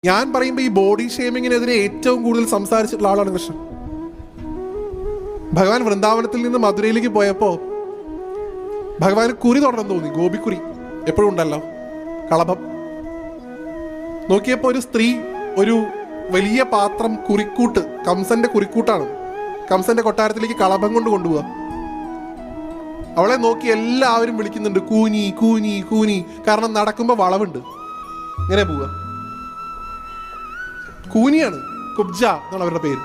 ഞാൻ പറയുമ്പോൾ ഈ ബോഡി ഷേമിങ്ങിനെതിരെ ഏറ്റവും കൂടുതൽ സംസാരിച്ചിട്ടുള്ള ആളാണ് കൃഷ്ണൻ. ഭഗവാൻ വൃന്ദാവനത്തിൽ നിന്ന് മധുരയിലേക്ക് പോയപ്പോൾ ഭഗവാന് കുരി തുടർന്ന് തോന്നി. ഗോപിക്കുരി എപ്പോഴും ഉണ്ടല്ലോ, കളഭം. നോക്കിയപ്പോൾ ഒരു സ്ത്രീ ഒരു വലിയ പാത്രം കുറിക്കൂട്ട്, കംസന്റെ കുറിക്കൂട്ടാണ്, കംസന്റെ കൊട്ടാരത്തിലേക്ക് കളഭം കൊണ്ട് കൊണ്ടുപോവുക. അവളെ നോക്കി എല്ലാവരും വിളിക്കുന്നുണ്ട് കൂനി കൂനി കൂനി. കാരണം നടക്കുമ്പോൾ വളവുണ്ട്, ഇങ്ങനെ പോവുക. കൂനിയാണ്, കുബ്ജ എന്നാണ് അവരുടെ പേര്.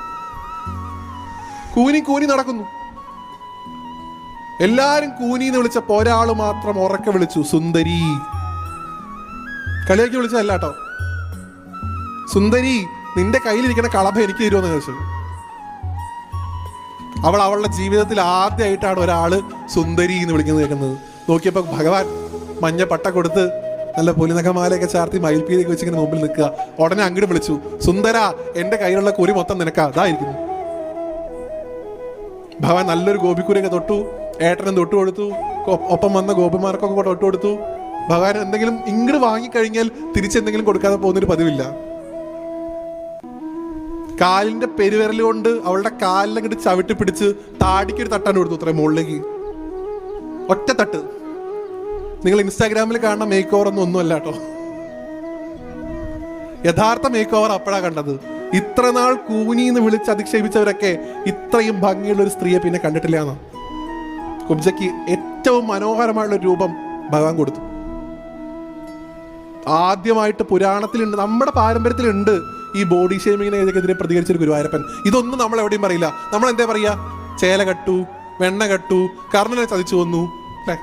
കൂനി കൂനി നടക്കുന്നു. എല്ലാരും കൂനി എന്ന് വിളിച്ചപ്പോ ഒരാള് മാത്രം ഉറക്കെ വിളിച്ചു, സുന്ദരി. കളിയാക്കി വിളിച്ചതല്ല കേട്ടോ. സുന്ദരി, നിന്റെ കയ്യിലിരിക്കുന്ന കളഭ എനിക്ക് തരുമെന്ന് ചോദിച്ചു. അവൾ അവളുടെ ജീവിതത്തിൽ ആദ്യമായിട്ടാണ് ഒരാള് സുന്ദരി എന്ന് വിളിക്കുന്നത് കേൾക്കുന്നത്. നോക്കിയപ്പോ ഭഗവാൻ മഞ്ഞ പട്ട കൊടുത്ത് നല്ല പുലിനഖമാലയൊക്കെ ചാർത്തി മയിൽപ്പീലിയൊക്കെ വെച്ചിങ്ങനെ മുമ്പിൽ നിൽക്കുക. ഉടനെ അങ്ങോട്ട് വിളിച്ചു, സുന്ദര, എന്റെ കയ്യിലുള്ള കുരി മൊത്തം നിനക്കാ, അതായിരിക്കുന്നു. ഭഗവാൻ നല്ലൊരു ഗോപിക്കുരിയൊക്കെ തൊട്ടു, ഏട്ടനും തൊട്ടു കൊടുത്തു, ഒപ്പം വന്ന ഗോപിമാർക്കൊക്കെ തൊട്ടു കൊടുത്തു. ഭഗവാൻ എന്തെങ്കിലും ഇങ്ങോട്ട് വാങ്ങിക്കഴിഞ്ഞാൽ തിരിച്ചെന്തെങ്കിലും കൊടുക്കാതെ പോകുന്നൊരു പതിവില്ല. കാലിന്റെ പെരുവിരൽ കൊണ്ട് അവളുടെ കാലിലങ്ങോട്ട് ചവിട്ടി പിടിച്ച് താടിക്കൊരു തട്ടാൻ കൊടുത്തു, അത്രയും മുകളിലേക്ക്, ഒറ്റ തട്ട്. നിങ്ങൾ ഇൻസ്റ്റാഗ്രാമിൽ കാണുന്ന മേക്ക് ഓവർ ഒന്നുമല്ല കേട്ടോ. യഥാർത്ഥ മേക്ക് ഓവർ അപ്പോഴാ കണ്ടത്. ഇത്ര നാൾ കൂനിന്ന് വിളിച്ച് അധിക്ഷേപിച്ചവരൊക്കെ ഇത്രയും ഭംഗിയുള്ള ഒരു സ്ത്രീയെ പിന്നെ കണ്ടിട്ടില്ല എന്നാ. കുബ്ജയ്ക്ക് ഏറ്റവും മനോഹരമായുള്ള ഒരു രൂപം ഭഗവാൻ കൊടുത്തു. ആദ്യമായിട്ട് പുരാണത്തിലുണ്ട്, നമ്മുടെ പാരമ്പര്യത്തിലുണ്ട് ഈ ബോഡി ഷേമിങ്ങിനെതിരെ പ്രതികരിച്ചൊരു ഗുരുവായൂരപ്പൻ. ഇതൊന്നും നമ്മൾ എവിടെയും പറയില്ല. നമ്മൾ എന്താ പറയാ, ചേല കട്ടു, വെണ്ണ കട്ടു, കർണനെ ചതിച്ചു വന്നു, അല്ലേ?